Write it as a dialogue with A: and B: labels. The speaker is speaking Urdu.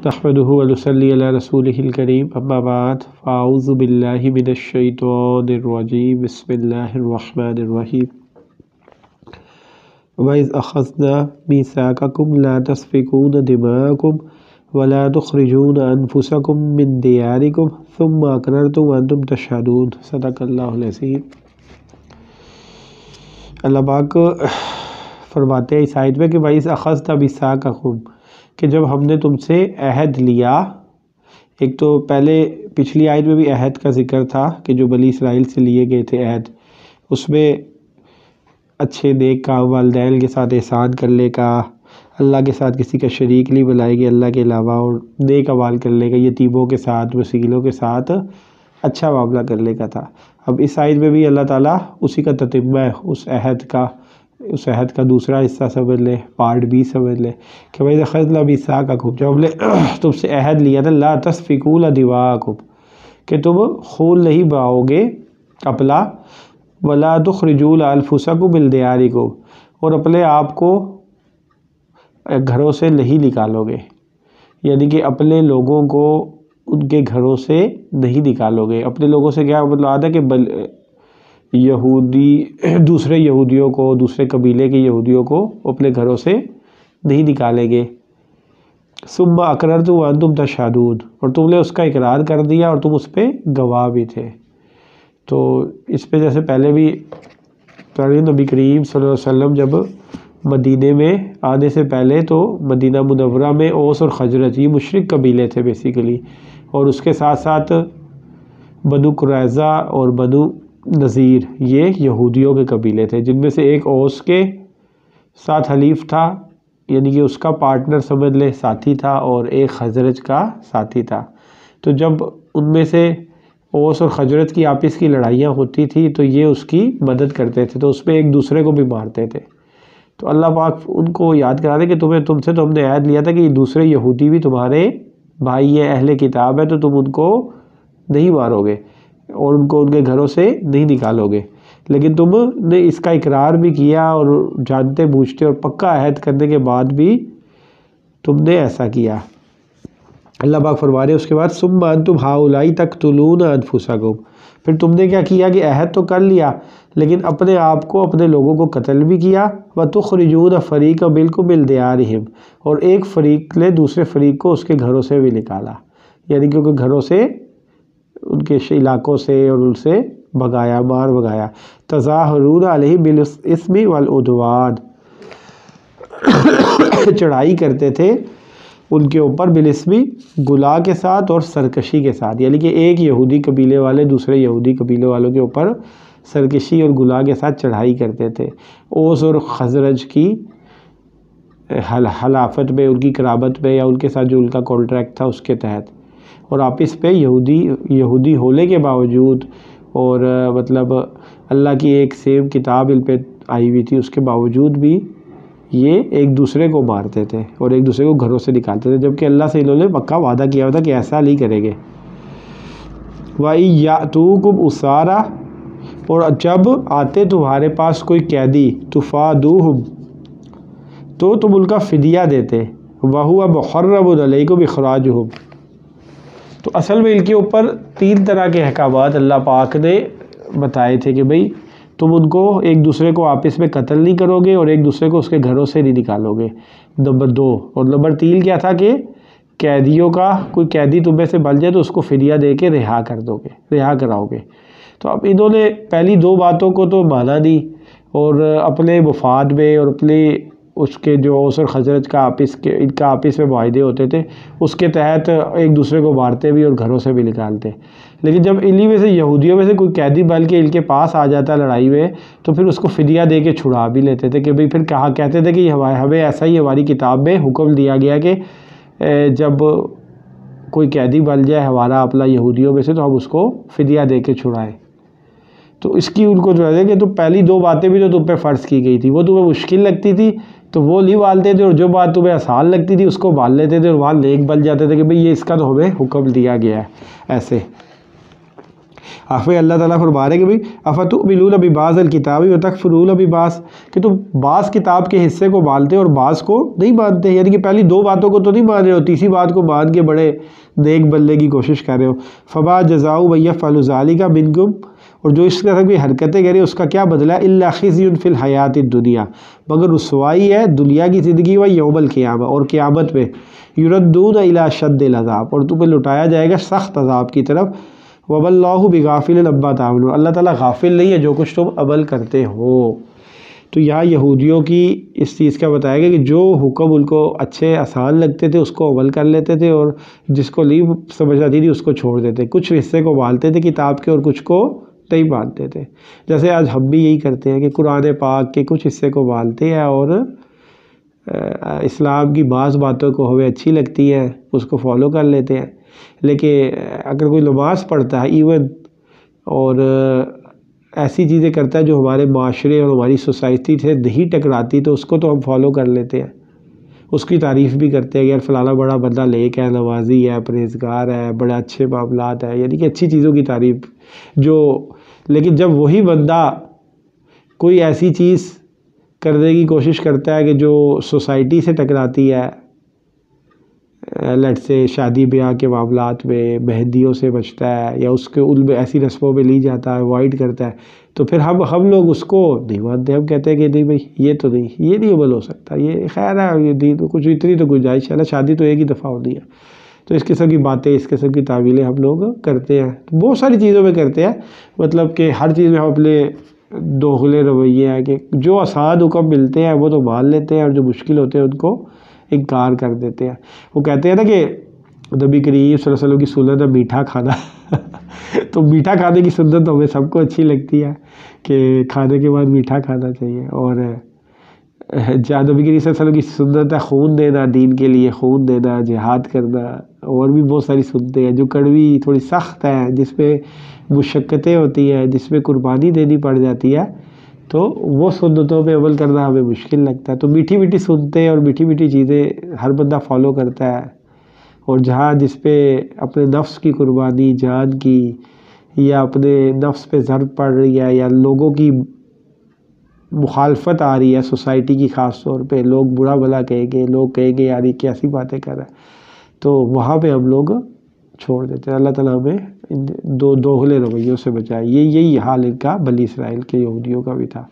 A: نحمده ونصلي على رسوله الكريم اما بعد فاعوذ بالله من الشيطان الرجيم بسم الله الرحمن الرحيم وإذ أخذنا ميثاقكم لا تسفكون دماءكم ولا تخرجون أنفسكم من دياركم ثم أقررتم وأنتم تشهدون صدق اللہ العظیم۔ اللہ پاک فرماتے ہیں اس آیت میں کہ وَإِذْ أَخَذْنَا مِيثَاقَكُمْ، کہ جب ہم نے تم سے عہد لیا۔ ایک تو پہلے پچھلی آیت میں بھی عہد کا ذکر تھا کہ جو بنی اسرائیل سے لیے گئے تھے عہد، اس میں اچھے نیک کام، والدین کے ساتھ احسان کرنے کا، اللہ کے ساتھ کسی کا شریک نہیں بنائے گے اللہ کے علاوہ، اور نیک اعمال کرنے کا، یتیموں کے ساتھ، مسکینوں کے ساتھ اچھا معاملہ کرنے کا تھا۔ اب اس آیت میں بھی اللہ تعالیٰ اسی کا تتمہ ہے، اس عہد کا دوسرا حصہ سمجھ لے، پارٹ بی سمجھ لے کہ وَإِذْ أَخَذْنَا مِيثَاقَكُمْ، جب ہم نے تم سے عہد لیا تھا، لَا تَسْفِكُونَ دِمَاءَكُمْ، کہ تم خون نہیں بہاؤ گے اپنا، وَلَا تُخْرِجُونَ أَنفُسَكُم مِّن دِيَارِكُمْ، اور اپنے آپ کو گھروں سے نہیں نکالو گے، یعنی کہ اپنے لوگوں کو ان کے گھروں سے نہیں نکالو گے۔ اپنے لوگوں سے کیا مطلب آتا ہے کہ یہودی دوسرے یہودیوں کو، دوسرے قبیلے کے یہودیوں کو اپنے گھروں سے نہیں نکالیں گے۔ ثم اقررتم وانتم تشہدون، اور تم نے اس کا اقرار کر دیا اور تم اس پہ گواہ بھی تھے۔ تو اس پہ جیسے پہلے بھی نبی کریم صلی اللہ علیہ وسلم جب مدینے میں آنے سے پہلے تو مدینہ منورہ میں اوس اور خزرج، یہ مشرک قبیلے تھے بیسیکلی، اور اس کے ساتھ ساتھ بنو قریظہ اور بنو نذیر، یہ یہودیوں کے قبیلے تھے، جن میں سے ایک اوس کے ساتھ حلیف تھا، یعنی کہ اس کا پارٹنر سمجھ لے، ساتھی تھا، اور ایک خزرج کا ساتھی تھا۔ تو جب ان میں سے اوس اور خزرج کی آپس کی لڑائیاں ہوتی تھی تو یہ اس کی مدد کرتے تھے، تو اس میں ایک دوسرے کو بھی مارتے تھے۔ تو اللہ پاک ان کو یاد کرا دے کہ تم سے تو ہم نے عہد لیا تھا کہ یہ دوسرے یہودی بھی تمہارے بھائی ہیں، اہل کتاب ہے، تو تم ان کو نہیں مارو گے اور ان کو ان کے گھروں سے نہیں نکالو گے، لیکن تم نے اس کا اقرار بھی کیا اور جانتے بوجھتے اور پکا عہد کرنے کے بعد بھی تم نے ایسا کیا۔ اللہ پاک فرما رہے ہیں اس کے بعد ثم انتم ہؤلاء تقتلون انفسکم، پھر تم نے کیا کیا کہ عہد تو کر لیا لیکن اپنے آپ کو، اپنے لوگوں کو قتل بھی کیا۔ وتخرجون فریقا منکم من دیارہم، اور ایک فریق نے دوسرے فریق کو اس کے گھروں سے بھی نکالا، یعنی کہ ان کے گھروں سے، ان کے علاقوں سے، اور ان سے بھگایا، مار بھگایا۔ تظاہرون علیہم بالاثم والعدوان، چڑھائی کرتے تھے ان کے اوپر بالاثم، گناہ کے ساتھ اور سرکشی کے ساتھ، یعنی کہ ایک یہودی قبیلے والے دوسرے یہودی قبیلے والوں کے اوپر سرکشی اور گناہ کے ساتھ چڑھائی کرتے تھے۔ اوس اور خزرج کی حلافت میں، ان کی قرابت میں، یا ان کے ساتھ جو ان کا کانٹریکٹ تھا اس کے تحت، اور آپس پہ یہودی ہونے کے باوجود، اور مطلب اللہ کی ایک سیم کتاب ان پہ آئی ہوئی تھی، اس کے باوجود بھی یہ ایک دوسرے کو مارتے تھے اور ایک دوسرے کو گھروں سے نکالتے تھے، جبکہ اللہ سے انہوں نے پکا وعدہ کیا ہوا تھا کہ ایسا نہیں کریں گے۔ وَإِن يَأْتُوكُمْ أُسَارَىٰ، اور جب آتے تمہارے پاس کوئی قیدی، تُفَادُوهُمْ، تو تم ان کا فدیہ دیتے، وَهُوَ مُحَرَّمٌ عَلَيْكُمْ إِخْرَاجُهُمْ۔ تو اصل میں ان کے اوپر تین طرح کے احکامات اللہ پاک نے بتائے تھے کہ بھئی تم ان کو ایک دوسرے کو آپس میں قتل نہیں کرو گے اور ایک دوسرے کو اس کے گھروں سے نہیں نکالو گے، نمبر 2، اور نمبر 3 کیا تھا کہ قیدیوں کا، کوئی قیدی تم میں سے بن جائے تو اس کو فدیہ دے کے رہا کراؤ گے۔ تو اب انہوں نے پہلی 2 باتوں کو تو مانا نہیں، اور اپنے مفاد میں اور اپنے اس کے جو اوس اور خزرج کا ان کا آپس میں معاہدے ہوتے تھے اس کے تحت ایک دوسرے کو مارتے بھی اور گھروں سے بھی نکالتے۔ لیکن جب انہی میں سے یہودیوں میں سے کوئی قیدی بن کے ان کے پاس آ جاتا لڑائی میں تو پھر اس کو فدیہ دے کے چھڑا بھی لیتے تھے، کہ بھئی پھر کہتے تھے کہ ہمیں ایسا ہی ہماری کتاب میں حکم دیا گیا کہ جب کوئی قیدی بن جائے ہمارا اپنا یہودیوں میں سے تو ہم اس کو فدیہ دے کے چھڑائیں۔ تو اس کی ان کو جو ہے کہ تو پہلی 2 باتیں بھی جو تم پہ فرض کی گئی تھی وہ تمہیں مشکل لگتی تھی تو وہ نہیں مانتے تھے، اور جو بات تمہیں آسان لگتی تھی اس کو مان لیتے تھے، اور وہاں نیک بن جاتے تھے کہ بھئی یہ اس کا تو ہمیں حکم دیا گیا ہے ایسے۔ آخر اللہ تعالیٰ فرما رہے کہ بھئی افتؤمنون ببعض الکتاب وتکفرون ببعض، کہ تم بعض کتاب کے حصے کو مانتے اور بعض کو نہیں مانتے، یعنی کہ پہلی دو باتوں کو تو نہیں مان رہے ہو، تیسری بات کو مان کے بڑے نیک بننے کی کوشش کر رہے ہو۔ فما جزاء من یفعل ذلک منکم، اور جو اس طرح کی حرکتیں کرے اس کا کیا بدلہ ہے؟ الا خزی فی الحیات الدنیا، مگر رسوائی ہے دنیا کی زندگی و یوم القیامہ، اور قیامت میں یردون الی شد العذاب، اور تمہیں لٹایا جائے گا سخت عذاب کی طرف۔ وَمَا اللَّهُ بِغَافِلٍ عَمَّا تَعْمَلُونَ، اللہ تعالیٰ غافل نہیں ہے جو کچھ تم عمل کرتے ہو۔ تو یہاں یہودیوں کی اس چیز کا بتایا گیا کہ جو حکم ان کو اچھے آسان لگتے تھے اس کو عمل کر لیتے تھے، اور جس کو نہیں سمجھ آتی تھی اس کو چھوڑ دیتے، کچھ حصے کو مانتے تھے کتاب کے اور کچھ کو نہیں مانتے تھے۔ جیسے آج ہم بھی یہی کرتے ہیں کہ قرآن پاک کے کچھ حصے کو مانتے ہیں اور اسلام کی بعض باتوں کو ہمیں اچھی لگتی ہیں اس کو فالو کر لیتے ہیں، لیکن اگر کوئی نماز پڑھتا ہے ایون اور ایسی چیزیں کرتا ہے جو ہمارے معاشرے اور ہماری سوسائٹی سے نہیں ٹکراتی تو اس کو تو ہم فالو کر لیتے ہیں، اس کی تعریف بھی کرتے ہیں کہ یار فلانا بڑا بندہ نیک ہے، نمازی ہے، پرہیزگار ہے، بڑے اچھے معاملات ہیں، یعنی کہ اچھی چیزوں کی تعریف جو، لیکن جب وہی بندہ کوئی ایسی چیز کرنے کی کوشش کرتا ہے کہ جو سوسائٹی سے ٹکراتی ہے، لیٹ سے شادی بیاہ کے معاملات میں مہندیوں سے بچتا ہے یا اس کے ان میں ایسی رسموں میں لی جاتا ہے، اوائڈ کرتا ہے، تو پھر ہم لوگ اس کو نہیں مانتے، ہم کہتے ہیں کہ نہیں بھائی یہ تو نہیں، یہ نہیں عمل ہو سکتا، یہ خیر ہے، یہ دین تو کچھ اتنی تو گنجائش ہے، شادی تو ایک ہی دفعہ ہونی ہے۔ تو اس قسم کی باتیں، اس قسم کی تعویلیں ہم لوگ کرتے ہیں، بہت ساری چیزوں میں کرتے ہیں، مطلب کہ ہر چیز میں ہم اپنے دوغلے رویے ہیں کہ جو آسان حکم ملتے ہیں وہ تو مان لیتے ہیں اور جو مشکل ہوتے ہیں ان کو انکار کر دیتے ہیں۔ وہ کہتے ہیں نا کہ نبی کریم صلی اللہ علیہ وسلم کی سنت ہے میٹھا کھانا تو میٹھا کھانے کی سنت ہمیں سب کو اچھی لگتی ہے کہ کھانے کے بعد میٹھا کھانا چاہیے، اور جہاں نبی کریم صلی اللہ علیہ وسلم کی سنت ہے خون دینا، دین کے لیے خون دینا، جہاد کرنا، اور بھی بہت ساری سنتیں ہیں جو کڑوی تھوڑی سخت ہیں، جس میں مشقتیں ہوتی ہیں، جس میں قربانی دینی پڑ جاتی ہے، تو وہ سنتوں پہ عمل کرنا ہمیں مشکل لگتا ہے۔ تو میٹھی میٹھی سنتیں اور میٹھی میٹھی چیزیں ہر بندہ فالو کرتا ہے، اور جہاں جس پہ اپنے نفس کی قربانی، جان کی، یا اپنے نفس پہ ضرب پڑ رہی ہے یا لوگوں کی مخالفت آ رہی ہے سوسائٹی کی، خاص طور پہ لوگ برا بھلا کہیں گے، لوگ کہیں گے یار یہ کیسی باتیں کر رہا ہے، تو وہاں پہ ہم لوگ چھوڑ دیتے ہیں۔ اللہ تعالیٰ ہمیں ان دوغلے رویوں سے بچائے۔ یہی حال ان کا بنی اسرائیل کے یہودیوں کا بھی تھا۔